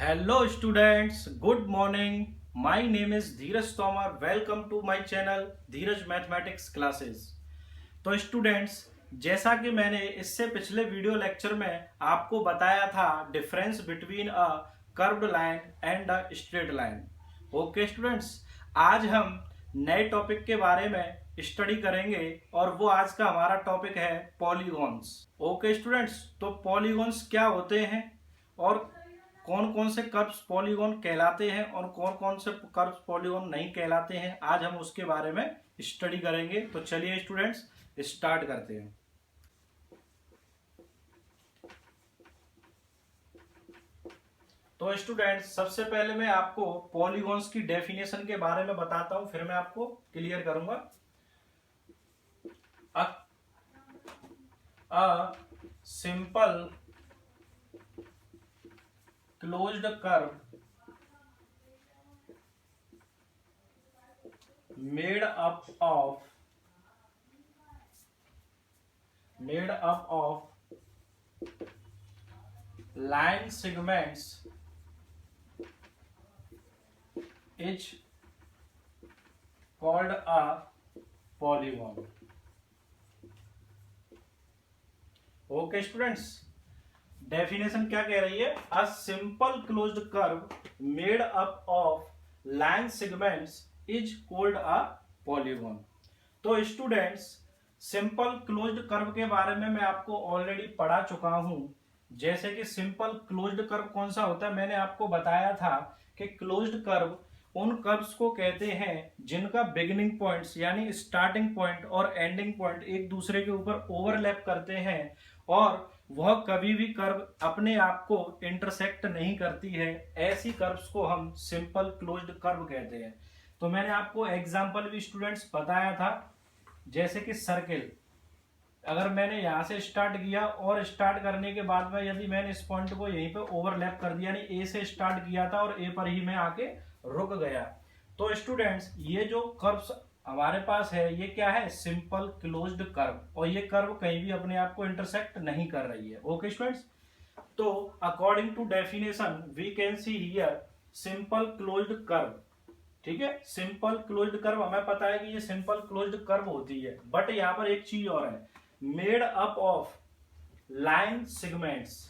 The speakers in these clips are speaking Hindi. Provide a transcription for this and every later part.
Hello students, good morning. My name is Dheeraj Tomar. Welcome to my channel Dheeraj mathematics classes. तो स्टूडेंट्स, जैसा कि मैंने इससे पिछले वीडियो लेक्चर में आपको बताया था difference between a curved line and a straight line. Okay students, आज हम नए टॉपिक के बारे में स्टडी करेंगे और वो आज का हमारा टॉपिक है पॉलीगॉन्स। ओके स्टूडेंट्स, तो पॉलीगॉन्स क्या होते हैं और कौन कौन से कर्व्स पॉलीगॉन कहलाते हैं और कौन कौन से कर्व्स पॉलीगॉन नहीं कहलाते हैं, आज हम उसके बारे में स्टडी करेंगे। तो चलिए स्टूडेंट्स स्टार्ट करते हैं। तो स्टूडेंट्स, सबसे पहले मैं आपको पॉलीगॉन्स की डेफिनेशन के बारे में बताता हूं, फिर मैं आपको क्लियर करूंगा। A simple closed curve made up of line segments is called a polygon. Okay students, definition क्या कह रही है? A simple closed curve made up of line segments is called a polygon. तो स्टूडेंट्स, सिंपल क्लोज्ड कर्व के बारे में मैं आपको ऑलरेडी पढ़ा चुका हूं। जैसे कि सिंपल क्लोज्ड कर्व कौन सा होता है, मैंने आपको बताया था कि क्लोज्ड कर्व उन कर्व्स को कहते हैं जिनका बिगिनिंग पॉइंट्स यानी स्टार्टिंग पॉइंट और एंडिंग पॉइंट एक दूसरे के ऊपर ओवरलैप करते हैं और वह कभी भी कर्व अपने आप को इंटरसेक्ट नहीं करती है। ऐसी कर्व्स को हम सिंपल क्लोज्ड कर्व कहते हैं। तो मैंने आपको एग्जांपल भी स्टूडेंट्स बताया था, जैसे कि सर्किल। अगर मैंने यहां से स्टार्ट किया और स्टार्ट करने के बाद में यदि मैंने इस पॉइंट को यहीं पे ओवरलैप कर दिया, यानी ए से स्टार्ट किया था और ए पर ही मैं आके रुक गया, तो स्टूडेंट्स ये जो कर्व्स हमारे पास है ये क्या है? सिंपल क्लोज्ड कर्व, और ये कर्व कहीं भी अपने आप को इंटरसेक्ट नहीं कर रही है। ओके स्टूडेंट्स, तो according to definition we can see here simple closed curve. ठीक है, सिंपल क्लोज्ड कर्व हमें पता है कि ये सिंपल क्लोज्ड कर्व होती है, बट यहां पर एक चीज और है, made up of line segments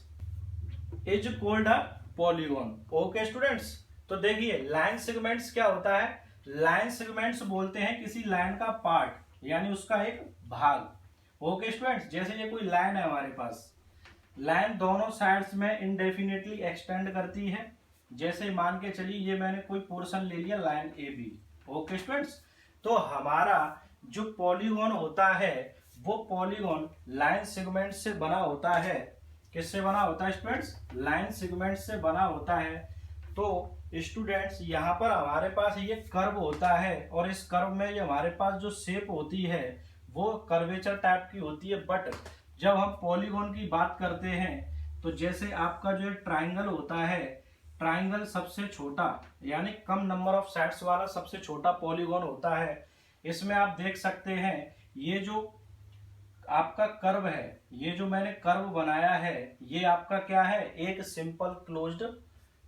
is called a polygon. Okay students, तो देखिए लाइन सेगमेंट्स क्या होता है? लाइन सेगमेंट्स बोलते हैं किसी लाइन का पार्ट यानी उसका एक भाग। ओके स्टूडेंट्स, जैसे ये कोई लाइन है हमारे पास, लाइन दोनों साइड्स में इनडेफिनेटली एक्सटेंड करती है। जैसे मान के चलिए ये मैंने कोई पोर्शन ले लिया line A B. Okay students, तो हमारा जो पॉलीगॉन होता है वो पॉलीगॉन लाइन सेगमेंट से बना होता है। किससे बना होता है स्टूडेंट्स? लाइन सेगमेंट से बना होता है। तो स्टूडेंट्स, यहाँ पर हमारे पास ये कर्व होता है और इस कर्व में ये हमारे पास जो शेप होती है वो कर्वेचर टाइप की होती है। बट जब हम पॉलीगॉन की बात करते हैं तो जैसे आपका जो ट्राइंगल होता है, ट्राइंगल सबसे छोटा यानी कम नंबर ऑफ साइड्स वाला सबसे छोटा पॉलीगॉन होता है। इसमें आप देख सकते हैं ये जो आपका कर्व है, ये जो मैंने कर्व बनाया है, ये आपका क्या है? एक सिंपल क्लोज्ड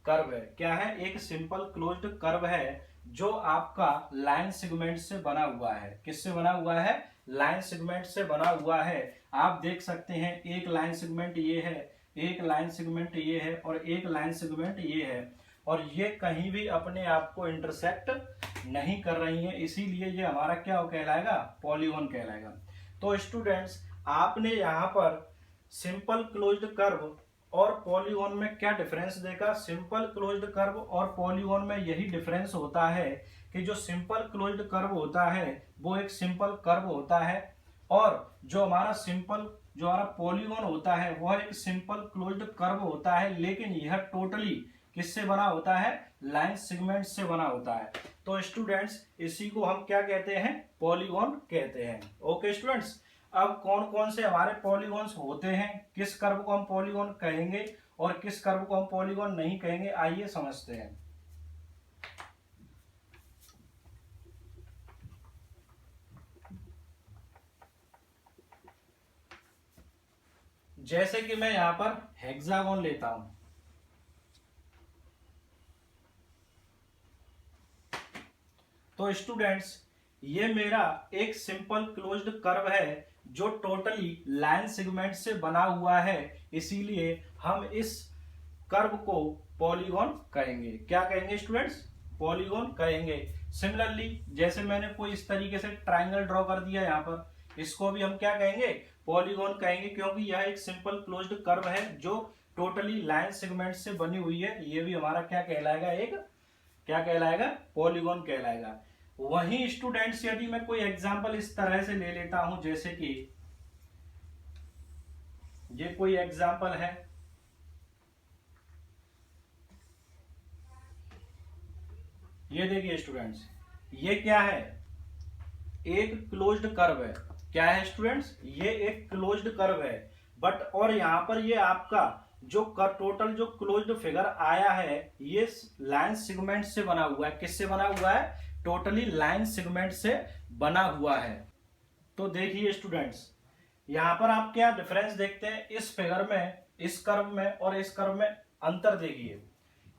कर्व है। क्या है? एक सिंपल क्लोज्ड कर्व है जो आपका लाइन सेगमेंट से बना हुआ है। किससे बना हुआ है? लाइन सेगमेंट से बना हुआ है। आप देख सकते हैं एक लाइन सेगमेंट ये है, एक लाइन सेगमेंट ये है और एक लाइन सेगमेंट ये है, और ये कहीं भी अपने आप को इंटरसेक्ट नहीं कर रही है, इसीलिए ये हमारा क्या कहलाएगा? पॉलीगॉन कहलाएगा। तो स्टूडेंट्स, आपने यहाँ पर सिंपल क्लोज्ड कर्व और पॉलीगॉन में क्या डिफरेंस देखा? सिंपल क्लोज्ड कर्व और पॉलीगॉन में यही डिफरेंस होता है कि जो सिंपल क्लोज्ड कर्व होता है वो एक सिंपल कर्व होता है, और जो हमारा पॉलीगॉन होता है वह एक सिंपल क्लोज्ड कर्व होता है, लेकिन यह टोटली किससे बना होता है? लाइन सेगमेंट से बना होता है। तो स्टूडेंट्स, इसी को हम क्या कहते हैं? पॉलीगॉन कहते हैं। ओके स्टूडेंट्स, अब कौन कौन से हमारे पॉलीगॉन्स होते हैं, किस कर्व को हम पॉलीगॉन कहेंगे और किस कर्व को हम पॉलीगॉन नहीं कहेंगे, आइए समझते हैं। जैसे कि मैं यहां पर हेक्सागोन लेता हूं, तो स्टूडेंट्स ये मेरा एक सिंपल क्लोज्ड कर्व है जो टोटली लाइन सेगमेंट से बना हुआ है, इसीलिए हम इस कर्व को पॉलीगॉन कहेंगे। क्या कहेंगे स्टूडेंट्स? पॉलीगॉन कहेंगे। सिमिलरली जैसे मैंने कोई इस तरीके से ट्राइंगल ड्रॉ कर दिया यहाँ पर, इसको भी हम क्या कहेंगे? पॉलीगॉन कहेंगे, क्योंकि यह एक सिंपल क्लोज्ड कर्व है जो टोटली लाइन सेगमेंट से बनी हुई है। ये भी हमारा क्या कहलाएगा? एक क्या कहलाएगा? पॉलीगॉन कहलाएगा। वहीं स्टूडेंट्स यदि मैं कोई एग्जांपल इस तरह से ले लेता हूं, जैसे कि ये कोई एग्जांपल है, ये देखिए स्टूडेंट्स, ये क्या है? एक क्लोज्ड कर्व है। क्या है स्टूडेंट्स? ये एक क्लोज्ड कर्व है, बट और यहां पर ये आपका जो टोटल जो क्लोज्ड फिगर आया है ये लाइन सेगमेंट से बना हुआ है। किससे बना हुआ है? टोटली लाइन सेगमेंट से बना हुआ है। तो देखिए स्टूडेंट्स, यहां पर आप क्या डिफरेंस देखते हैं इस फिगर में, इस कर्व में और इस कर्व में? अंतर देखिए,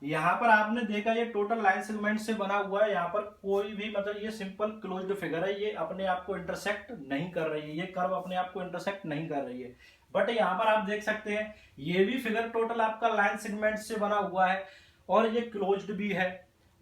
यहां पर आपने देखा ये टोटल लाइन सेगमेंट से बना हुआ है, यहां पर कोई भी मतलब ये सिंपल क्लोज्ड फिगर है, ये अपने आप को इंटरसेक्ट नहीं कर रही है, ये कर्व अपने आप को इंटरसेक्ट नहीं कर रही है। बट यहां पर आप देख सकते हैं ये भी फिगर टोटल आपका लाइन सेगमेंट से बना हुआ है और ये क्लोज्ड भी है।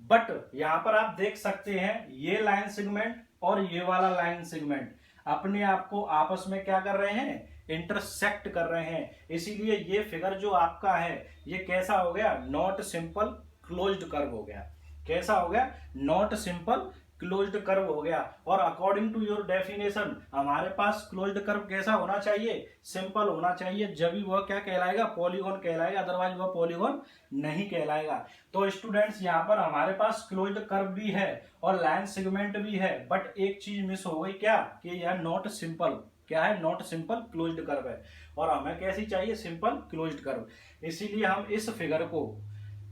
बट यहां पर आप देख सकते हैं ये लाइन सेगमेंट और ये वाला लाइन सेगमेंट अपने आप को आपस में क्या कर रहे हैं? इंटरसेक्ट कर रहे हैं। इसीलिए ये फिगर जो आपका है ये कैसा हो गया? नॉट सिंपल क्लोज्ड कर्व हो गया। कैसा हो गया? नॉट सिंपल क्लोज्ड कर्व हो गया। और अकॉर्डिंग टू योर डेफिनेशन हमारे पास क्लोज्ड कर्व कैसा होना चाहिए? सिंपल होना चाहिए, जब भी वह क्या कहलाएगा? पॉलीगॉन कहलाएगा, अदरवाइज वह पॉलीगॉन नहीं कहलाएगा। तो स्टूडेंट्स यहाँ पर हमारे पास क्लोज्ड कर्व भी है और लाइन सेगमेंट भी है, बट एक चीज मिस हो गई। क्या? कि यह नॉट सिंपल क्या है? नॉट सिंपल क्लोज्ड कर्व है। और हमें कैसी चाहिए? Simple closed curve. इसीलिए हम इस फिगर को,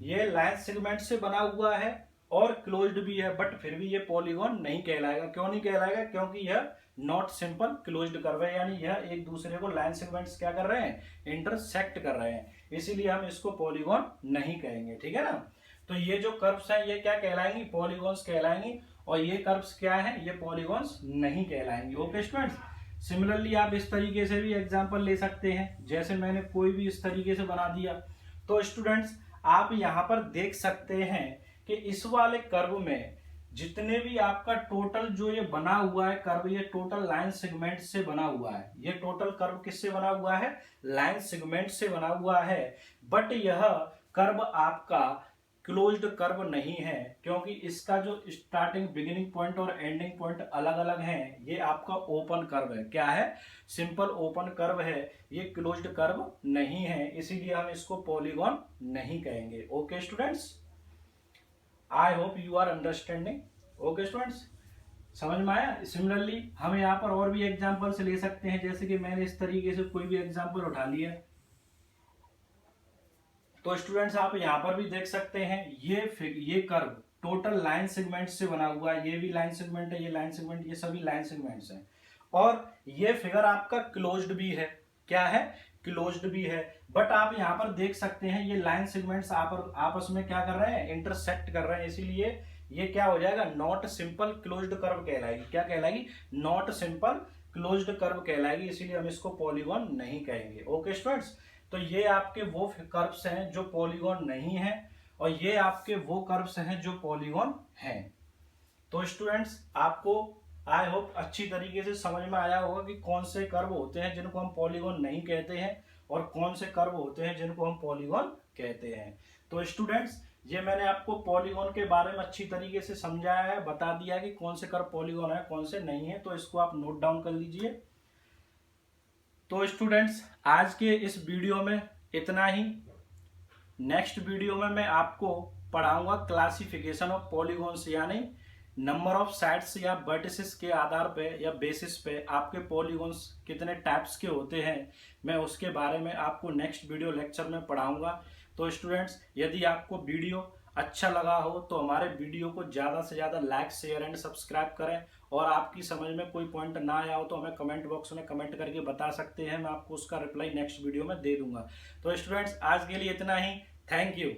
ये लाइन सेगमेंट से बना हुआ है और क्लोज्ड भी है, बट फिर भी ये पॉलीगॉन नहीं कहलाएगा। क्यों नहीं कहलाएगा? क्योंकि यह नॉट सिंपल क्लोज्ड कर्व है, यानी यह एक दूसरे को लाइन सेगमेंट्स क्या कर रहे हैं? इंटरसेक्ट कर रहे हैं। इसीलिए हम इसको पॉलीगॉन नहीं कहेंगे। ठीक है ना? तो ये जो कर्व्स हैं ये क्या कहलाएंगी? पॉलीगॉन्स कहलाएंगी। और ये कर्व्स क्या है? ये पॉलीगॉन्स नहीं कहलाएंगी। ओके स्टूडेंट्स, सिमिलरली आप इस तरीके से भी एग्जाम्पल ले सकते हैं, जैसे मैंने कोई भी इस तरीके से बना दिया। तो स्टूडेंट्स आप यहां पर देख सकते हैं कि इस वाले कर्व में जितने भी आपका टोटल जो ये बना हुआ है कर्व, ये टोटल लाइन सेगमेंट से बना हुआ है। ये टोटल कर्व किससे बना हुआ है? लाइन सेगमेंट से बना हुआ है। बट यह कर्व आपका क्लोज्ड कर्व नहीं है, क्योंकि इसका जो स्टार्टिंग बिगिनिंग पॉइंट और एंडिंग पॉइंट अलग अलग हैं। ये आपका ओपन कर्व है। क्या है? सिंपल ओपन कर्व है, ये क्लोज्ड कर्व नहीं है, इसीलिए हम इसको पॉलीगॉन नहीं कहेंगे। Okay students, I hope you are understanding. Okay students, समझ में आया? सिमिलरली हम यहाँ पर और भी एग्जाम्पल्स ले सकते हैं, जैसे कि मैंने इस तरीके से कोई भी एग्जाम्पल उठा लिया। तो स्टूडेंट्स आप यहाँ पर भी देख सकते हैं ये कर्व टोटल लाइन सेगमेंट से बना हुआ है। ये भी लाइन सेगमेंट है, ये लाइन सेगमेंट, ये सभी लाइन सेगमेंट्स हैं। और ये फिगर आपका क्लोज्ड भी है। क्या है? क्लोज्ड भी है। बट आप यहाँ पर देख सकते हैं ये लाइन सेगमेंट्स आपस में क्या कर रहे हैं? इंटरसेक्ट कर रहे हैं। इसीलिए ये क्या हो जाएगा? नॉट सिंपल क्लोज्ड कर्व कहलाएगी। क्या कहलाएगी? नॉट सिंपल क्लोज्ड कर्व कहलाएगी। इसीलिए हम इसको पॉलीगॉन नहीं कहेंगे। ओके स्टूडेंट्स, तो ये आपके वो कर्व्स हैं जो पॉलीगॉन नहीं है और ये आपके वो कर्व्स हैं जो पॉलीगॉन हैं। तो स्टूडेंट्स आपको आई होप अच्छी तरीके से समझ में आया होगा कि कौन से कर्व होते हैं जिनको हम पॉलीगॉन नहीं कहते हैं और कौन से कर्व होते हैं जिनको हम पॉलीगॉन कहते हैं। तो स्टूडेंट्स ये मैंने आपको पॉलीगॉन के बारे में अच्छी तरीके से समझाया है, बता दिया कि कौन से कर्व पॉलीगॉन है कौन से नहीं है। तो इसको आप नोट डाउन कर लीजिए। तो स्टूडेंट्स आज के इस वीडियो में इतना ही। नेक्स्ट वीडियो में मैं आपको पढ़ाऊंगा क्लासिफिकेशन ऑफ पॉलीगॉन्स, यानी नंबर ऑफ साइड्स या वर्टिसेस के आधार पे या बेसिस पे आपके पॉलीगॉन्स कितने टाइप्स के होते हैं, मैं उसके बारे में आपको नेक्स्ट वीडियो लेक्चर में पढ़ाऊंगा। तो स्टूडेंट्स यदि आपको वीडियो अच्छा लगा हो तो हमारे वीडियो को ज़्यादा से ज़्यादा लाइक शेयर एंड सब्सक्राइब करें। और आपकी समझ में कोई पॉइंट ना आया हो तो हमें कमेंट बॉक्स में कमेंट करके बता सकते हैं, मैं आपको उसका रिप्लाई नेक्स्ट वीडियो में दे दूंगा। तो स्टूडेंट्स आज के लिए इतना ही। Thank you.